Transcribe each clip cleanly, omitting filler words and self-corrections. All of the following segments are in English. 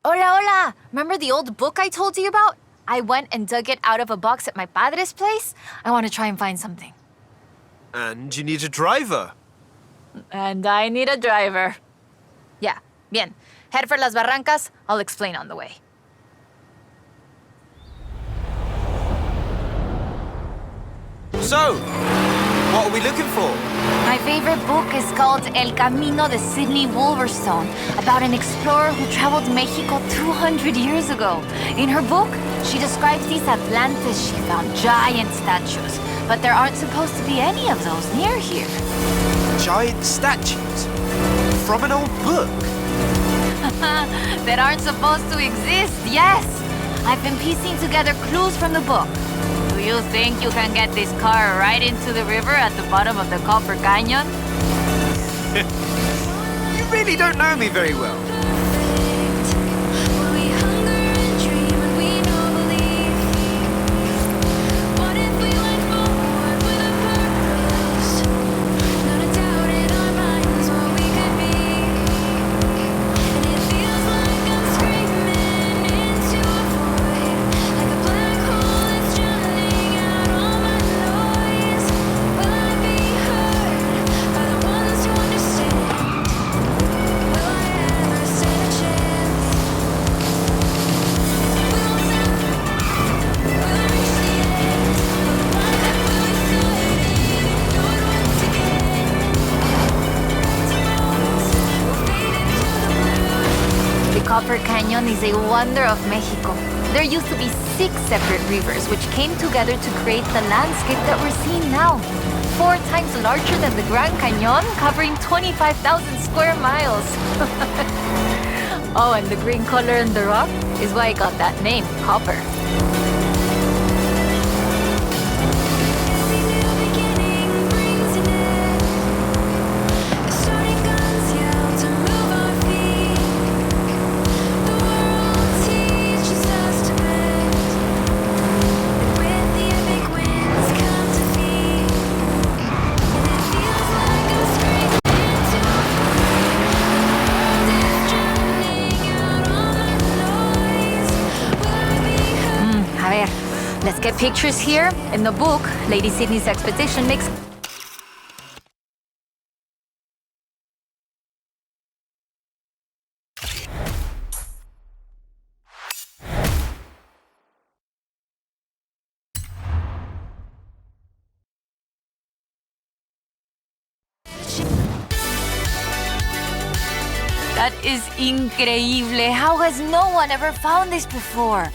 Hola, hola! Remember the old book I told you about? I went and dug it out of a box at my padre's place. I want to try and find something. And you need a driver. And I need a driver. Yeah, bien. Head for Las Barrancas. I'll explain on the way. So, what are we looking for? My favorite book is called El Camino de Sidney Wolverstone, about an explorer who traveled Mexico 200 years ago. In her book, she describes these Atlantes she found, giant statues. But there aren't supposed to be any of those near here. Giant statues? From an old book? That aren't supposed to exist, yes! I've been piecing together clues from the book. Do you think you can get this car right into the river at the bottom of the Copper Canyon? You really don't know me very well. Copper Canyon is a wonder of Mexico. There used to be 6 separate rivers which came together to create the landscape that we're seeing now. 4 times larger than the Grand Canyon, covering 25,000 square miles. Oh, and the green color in the rock is why I got that name, copper. Let's get pictures here. In the book, Lady Sydney's expedition makes... That is increíble. How has no one ever found this before?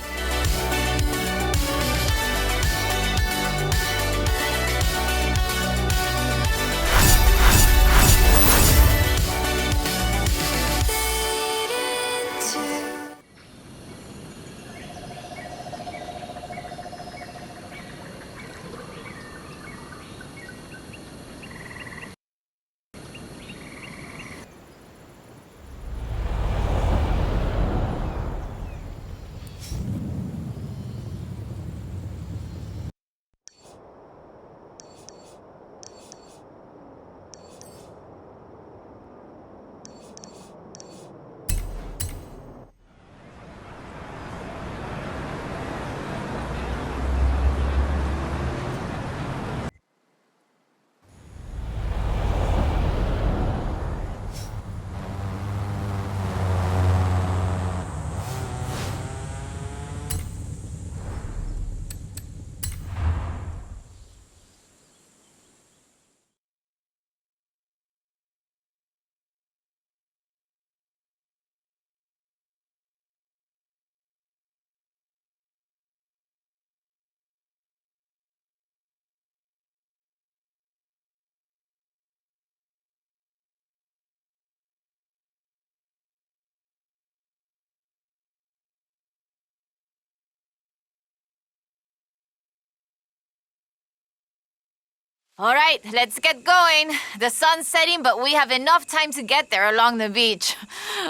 All right, let's get going. The sun's setting, but we have enough time to get there along the beach.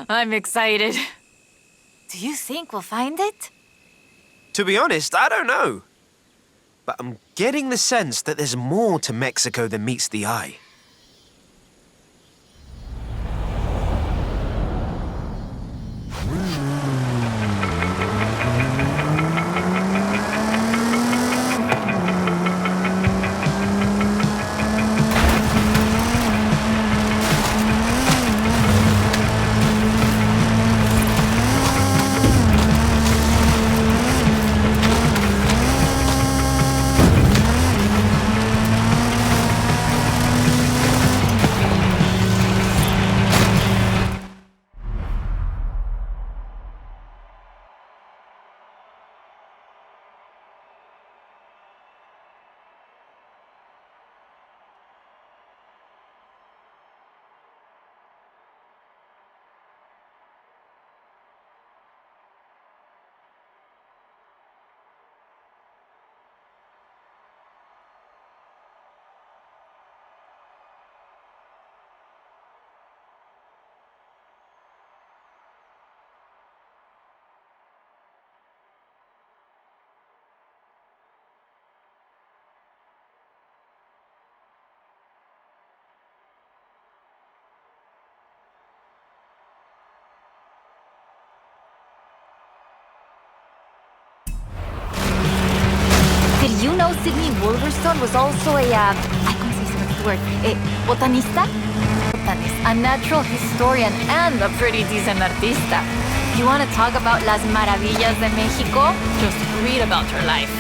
I'm excited. Do you think we'll find it? To be honest, I don't know. But I'm getting the sense that there's more to Mexico than meets the eye. know Sidney Wolverstone was also ¿cómo se dice the word? Botanista? Botanist, a natural historian and a pretty decent artista. You want to talk about las maravillas de Mexico? Just read about her life.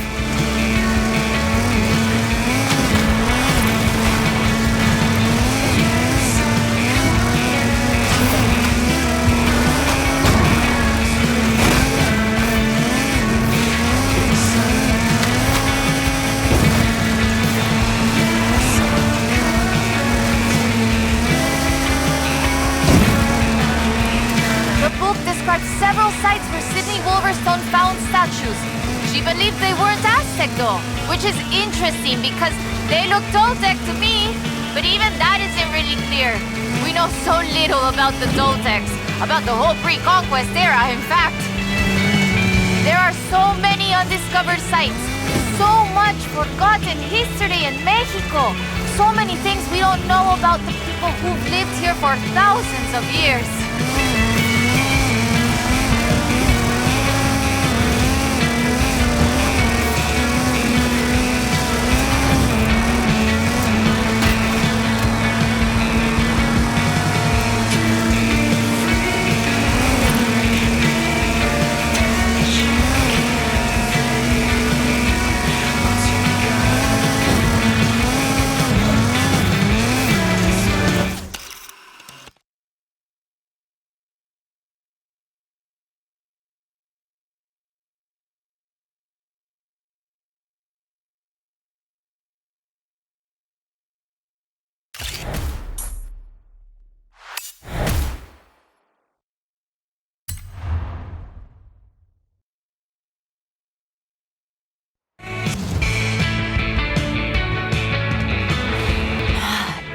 Several sites where Sidney Wolverstone found statues. She believed they weren't Aztec though, which is interesting because they look Toltec to me, but even that isn't really clear. We know so little about the Toltecs, about the whole pre-conquest era, in fact. There are so many undiscovered sites, so much forgotten history in Mexico, so many things we don't know about the people who've lived here for thousands of years.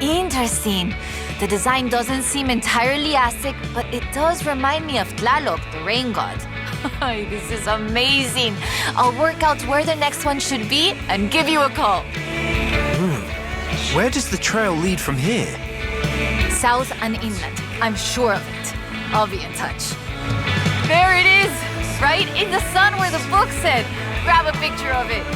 Interesting. The design doesn't seem entirely Aztec, but it does remind me of Tlaloc, the rain god. This is amazing. I'll work out where the next one should be and give you a call. Where does the trail lead from here? South and inland. I'm sure of it. I'll be in touch. There it is! Right in the sun where the book said. Grab a picture of it.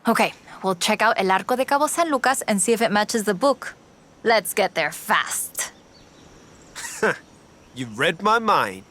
Okay, we'll check out El Arco de Cabo San Lucas and see if it matches the book. Let's get there fast. You've read my mind.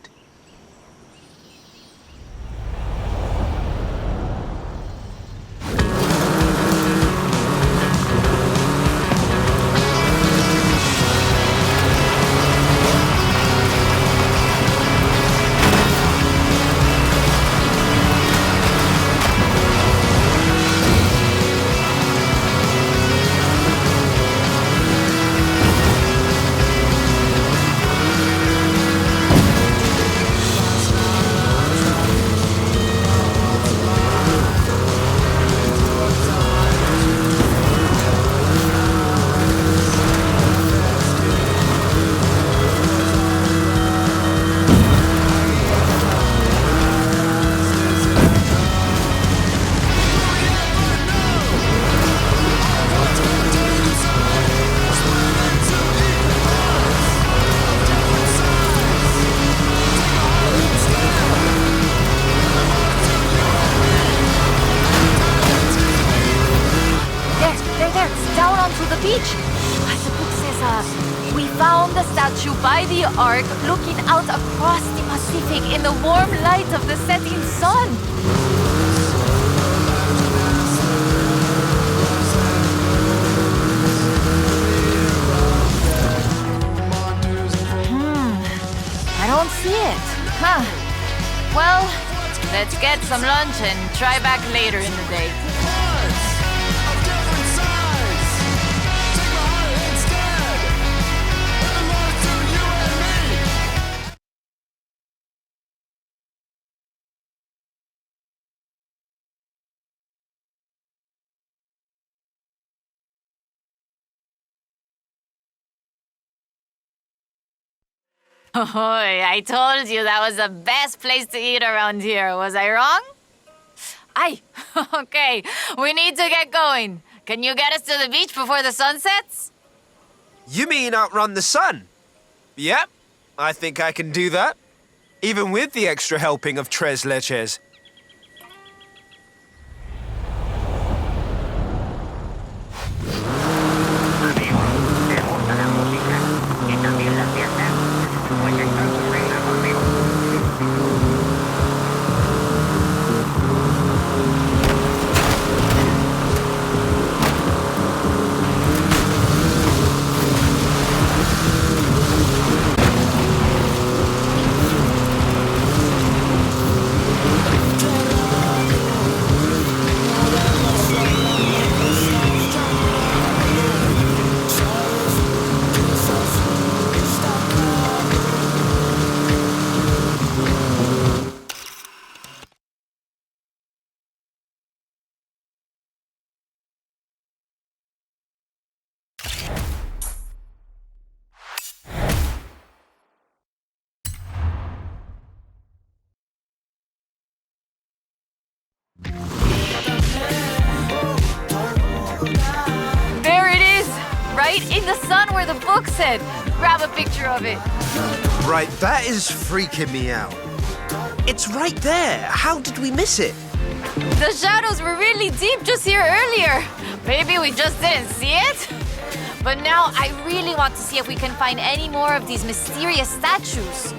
there, down onto the beach. The book says, we found the statue by the ark looking out across the Pacific in the warm light of the setting sun. I don't see it. Huh. Well, let's get some lunch and try back later in the day. Oh, I told you that was the best place to eat around here. Was I wrong? Aye. Okay, we need to get going. Can you get us to the beach before the sun sets? You mean outrun the sun? Yep, I think I can do that. Even with the extra helping of tres leches. There it is! Right in the sun where the book said. Grab a picture of it. Right, that is freaking me out. It's right there. How did we miss it? The shadows were really deep just here earlier. Maybe we just didn't see it? But now I really want to see if we can find any more of these mysterious statues.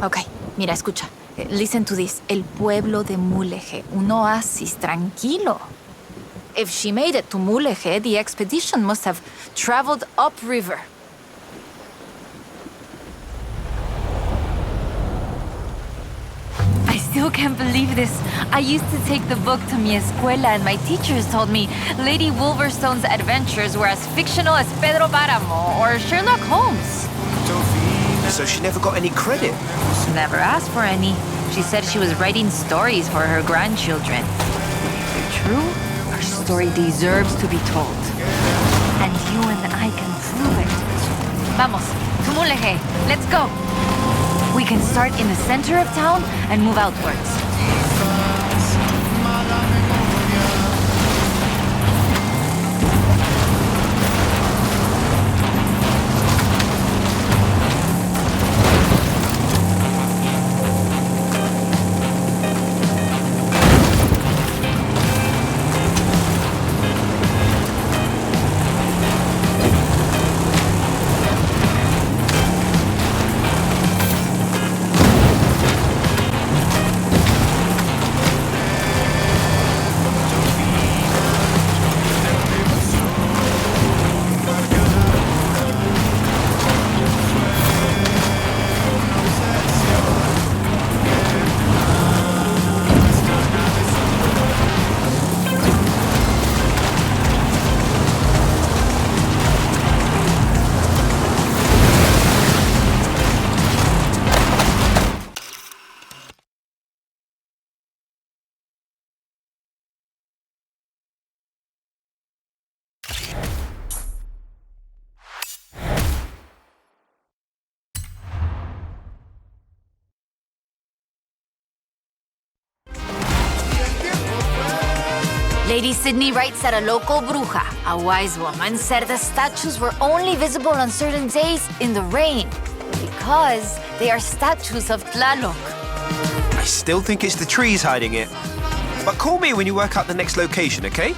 Ok, mira, escucha. Listen to this. El pueblo de Mulegé, un oasis tranquilo. If she made it to Mulegé, the expedition must have traveled upriver. I still can't believe this. I used to take the book to mi escuela and my teachers told me Lady Wolverstone's adventures were as fictional as Pedro Páramo or Sherlock Holmes. So she never got any credit. Never asked for any. She said she was writing stories for her grandchildren. If true, her story deserves to be told. And you and I can prove it. Vamos, to Mulegé. Let's go. We can start in the center of town and move outwards. Lady Sydney writes that a local bruja, a wise woman, said the statues were only visible on certain days in the rain because they are statues of Tlaloc. I still think it's the trees hiding it. But call me when you work out the next location, okay?